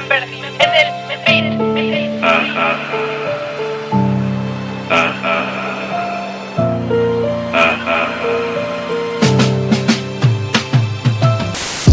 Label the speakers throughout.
Speaker 1: perdí en el beat.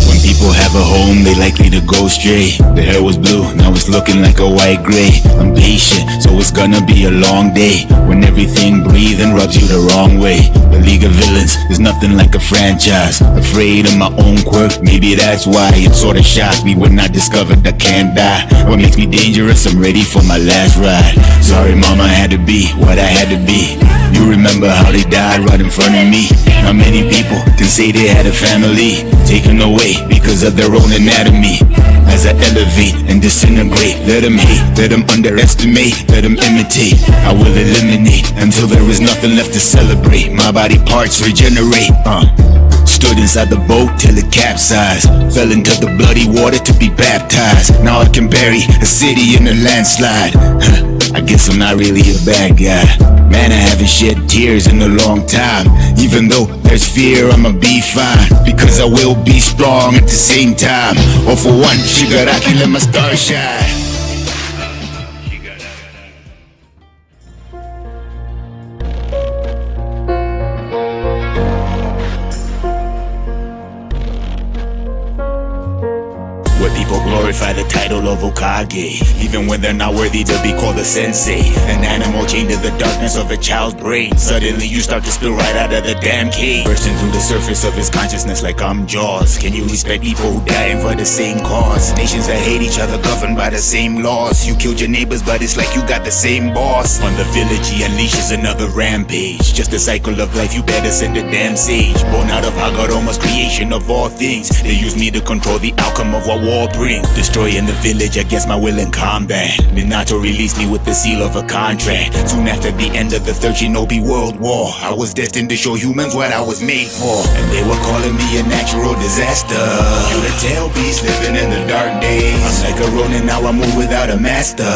Speaker 2: When people have a home, they likely to go stray. The hair was blue, now it's looking like a white gray. I'm patient, so it's gonna be a long day when everything breathes and rubs you the wrong way. The League of Villains is nothing like a franchise. Afraid of my own quirk, maybe that's why it sorta shocked me when I discovered I can't die. What makes me dangerous, I'm ready for my last ride. Sorry mama, I had to be what I had to be. You remember how they died right in front of me. Not many people can say they had a family taken away because of their own anatomy. As I elevate and disintegrate, let them hate, let them underestimate, let them imitate. I will eliminate until there is nothing left to celebrate. My body parts regenerate. Stood inside the boat till it capsized. Fell into the bloody water to be baptized. Now I can bury a city in a landslide. I guess I'm not really a bad guy. Man, I haven't shed tears in a long time. Even though there's fear, I'ma be fine, because I will be strong at the same time. All for one, Shigaraki, let my star shine. Where people glorify the title of Hokage, even when they're not worthy to be called a sensei. An animal chained to the darkness of a child's brain. Suddenly you start to spill right out of the damn cave, bursting through the surface of his consciousness like I'm Jaws. Can you respect people who dying for the same cause? Nations that hate each other governed by the same laws. You killed your neighbors but it's like you got the same boss. On the village he unleashes another rampage. Just a cycle of life, you better send a damn sage. Born out of Hagoroma's creation of all things. They use me to control the outcome of what war bring. Destroying the village against my will in combat. Minato released me with the seal of a contract. Soon after the end of the third shinobi world war, I was destined to show humans what I was made for. And they were calling me a natural disaster. You the tail beast living in the dark days. I'm like a ronin, now I move without a master.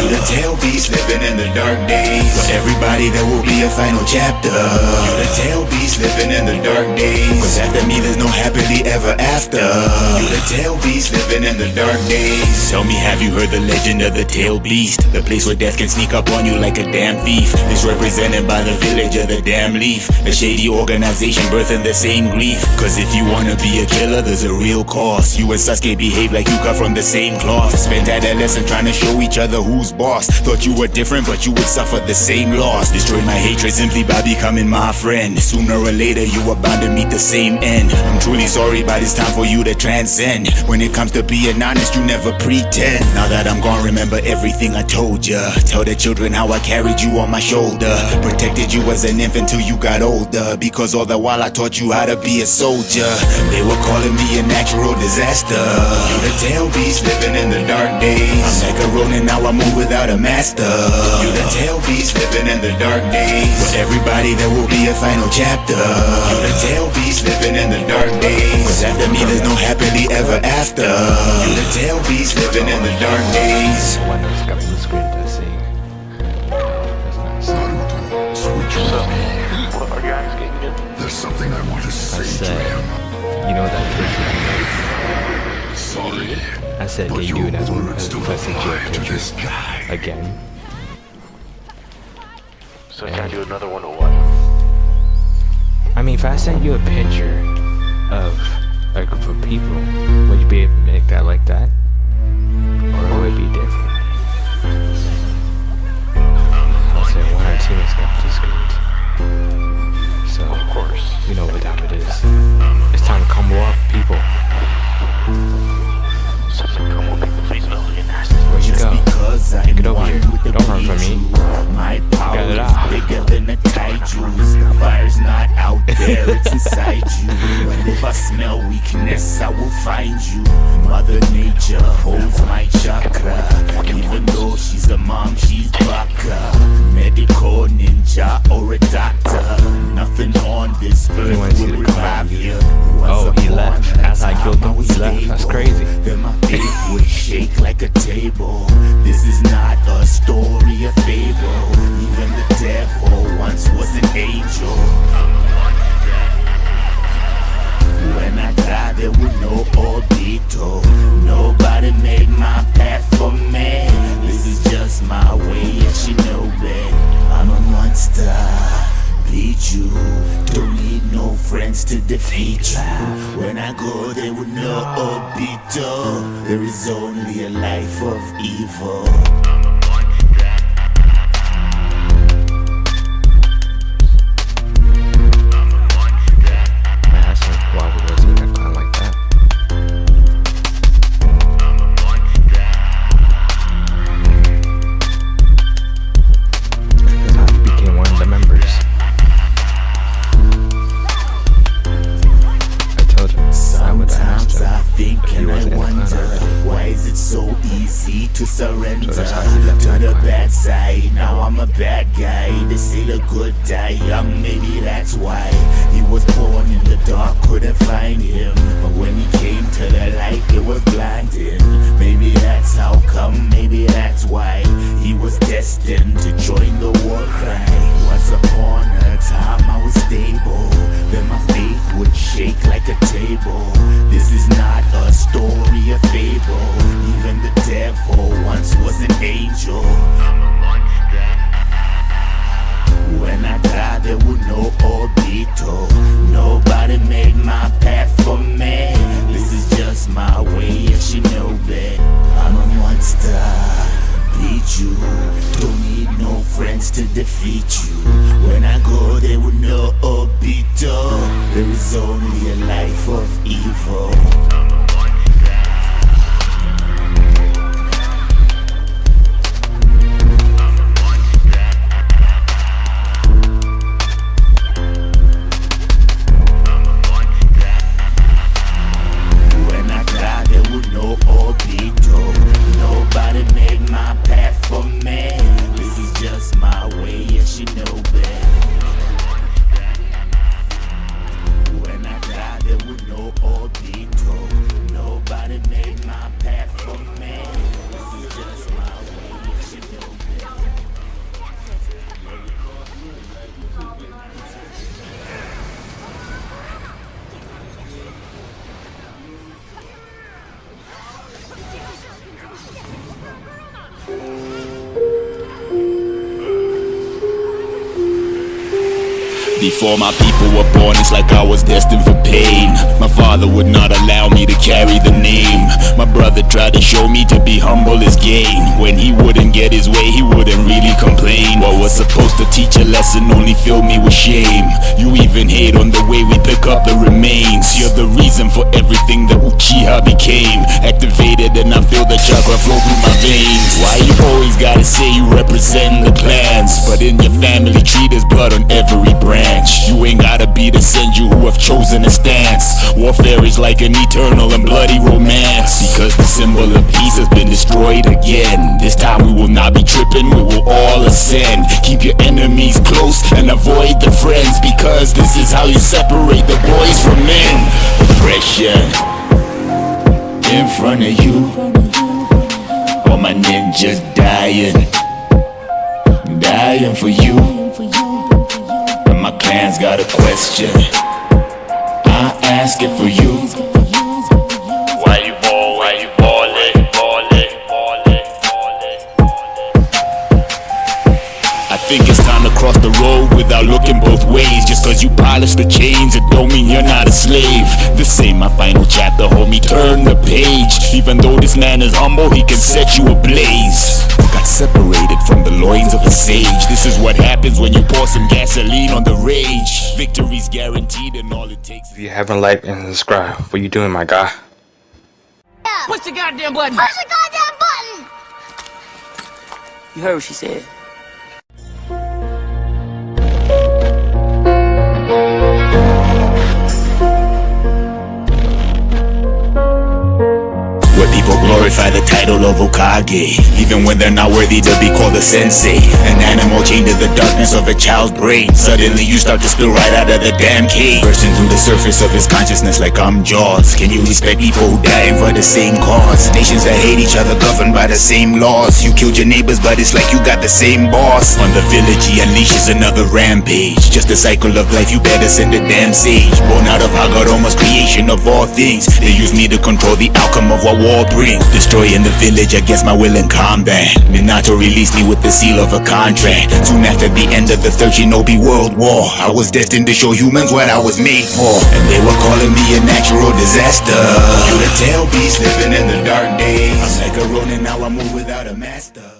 Speaker 2: You the tail beast living in the dark days. For everybody there will be a final chapter. You the tail beast living in the dark days. Cause after me there's no happily ever after. You the tail beast living in the dark days. Tell me, have you heard the legend of the tail beast? The place where death can sneak up on you like a damn thief. It's represented by the village of the damn leaf. A shady organization birthing the same grief. Cause if you wanna be a killer, there's a real cost. You and Sasuke behave like you cut from the same cloth. Spent adolescence trying to show each other who's boss. Thought you were different but you would suffer the same loss. Destroy my hatred simply by becoming my friend. Sooner or later you are bound to meet the same end. I'm truly sorry, but it's time for you to transcend. When it comes to being honest, you never pretend. Now that I'm gone, remember everything I told ya. Tell the children how I carried you on my shoulder. Protected you as an infant till you got older. Because all the while I taught you how to be a soldier. They were calling me a natural disaster. You the tail beast living in the dark days. I'm like a ronin, now I move without a master. You the tail beast living in the dark days. For everybody there will be a final chapter. You the tail beast living in the dark days. Cause after me there's no happily ever after. You the tail beast living in the dark days.
Speaker 3: One that's got the screen to see.
Speaker 4: Naruto, switch up.
Speaker 5: What are you guys getting in?
Speaker 4: There's something I want to
Speaker 3: I
Speaker 4: say to
Speaker 3: said,
Speaker 4: him.
Speaker 3: you know that
Speaker 4: Sorry,
Speaker 3: I said,
Speaker 4: but
Speaker 3: get you
Speaker 4: your
Speaker 3: and that's one
Speaker 4: words don't
Speaker 3: message
Speaker 4: apply to
Speaker 3: picture
Speaker 4: this guy.
Speaker 3: again.
Speaker 5: So can I do another one or what?
Speaker 3: I mean, if I sent you a picture of a group of people, would you be able to make that like that? Or would it be different? I'll say one or two has got two screens. So,
Speaker 5: Of course.
Speaker 3: you know what time it is. It's time to combo up, people.
Speaker 5: Something come will make the face smell really nasty.
Speaker 3: Where you go?
Speaker 2: Because I
Speaker 3: Get over here. Don't run from me.
Speaker 2: My power
Speaker 3: Got it out.
Speaker 2: is bigger than a kaiju's. The fire's not out there, it's inside you. And if I smell weakness, I will find you. Mother Nature holds my chakra. Even though she's a mom, she's baka. Medical ninja or a doctor. Nothing on this earth
Speaker 3: wanna see
Speaker 2: will
Speaker 3: the
Speaker 2: revive you.
Speaker 3: Oh, he left. As I killed him, he left. That's crazy.
Speaker 2: Then my faith would shake like a table. This is not a story, a fable. Even the devil once was an angel. When I die, there will no obito. Nobody made my path. defeat you. When I go, there would no obito. There is only a life of evil. Sometimes I think and I wonder, why is it so easy to surrender to the bad side? Now I'm a bad guy. They say the good die young, maybe that's why. He was born in the dark, couldn't find him, but when he came to the light, it was blinding. Maybe that's how come, maybe that's why he was destined to join the war cry. Once upon a time I was stable, then my faith would shake like a table. This is not a story, a fable. Even the devil once was an angel. When I died, there was no obito. Nobody made my path for me. This is just my way of shinobi. I'm a monster, beat you. Don't need no friends to defeat you. When I go, there was no obito. There is only a life of evil. Before my people were born, it's like I was destined for pain. My father would not allow me to carry the name. My brother tried to show me to be humble is gain. When he wouldn't get his way, he wouldn't really complain. What was supposed to teach a lesson only filled me with shame. You even hate on the way we pick up the remains. You're the reason for everything that Uchiha became. Activated and I feel the chakra flow through my veins. Why you always gotta say you represent the clans, but in your family tree there's blood on every branch. You ain't gotta be the senju who have chosen a stance. Warfare is like an eternal and bloody romance, because the symbol of peace has been destroyed again. This time we will not be tripping, we will all ascend. Keep your enemies close and avoid the friends, because this is how you separate the boys from men. Oppression in front of you, all my ninjas dying, dying for you. My clan's got a question, I ask it for you. Why you ball, why you ballin', ballin', ballin', ballin'? I think it's time to cross the road without looking both ways. Just cause you polish the chains, it don't mean you're not a slave. This ain't my final chapter, homie, turn the page. Even though this man is humble, he can set you ablaze. Got separated from the loins of a sage. This is what happens when you pour some gasoline on the rage. Victory's guaranteed and all it takes.
Speaker 3: If you haven't liked and subscribed, what you doing, my guy?
Speaker 1: Push the goddamn button!
Speaker 6: Push the goddamn button!
Speaker 1: You heard what she said.
Speaker 2: Where people glorify the title of Hokage, even when they're not worthy to be called a sensei. An animal chained to the darkness of a child's brain. Suddenly you start to spill right out of the damn cave, bursting through the surface of his consciousness like I'm Jaws. Can you respect people who dying for the same cause? Nations that hate each other governed by the same laws. You killed your neighbors but it's like you got the same boss. On the village he unleashes another rampage. Just a cycle of life, you better send a damn sage. Born out of Hagoroma's creation of all things. They use me to control the outcome of what war brings. Destroying the village against my will in combat. Minato released me with the seal of a contract. Soon after the end of the third shinobi world war, I was destined to show humans what I was made for. And they were calling me a natural disaster. You the tail beast living in the dark days. I'm like a ronin, now I move without a master.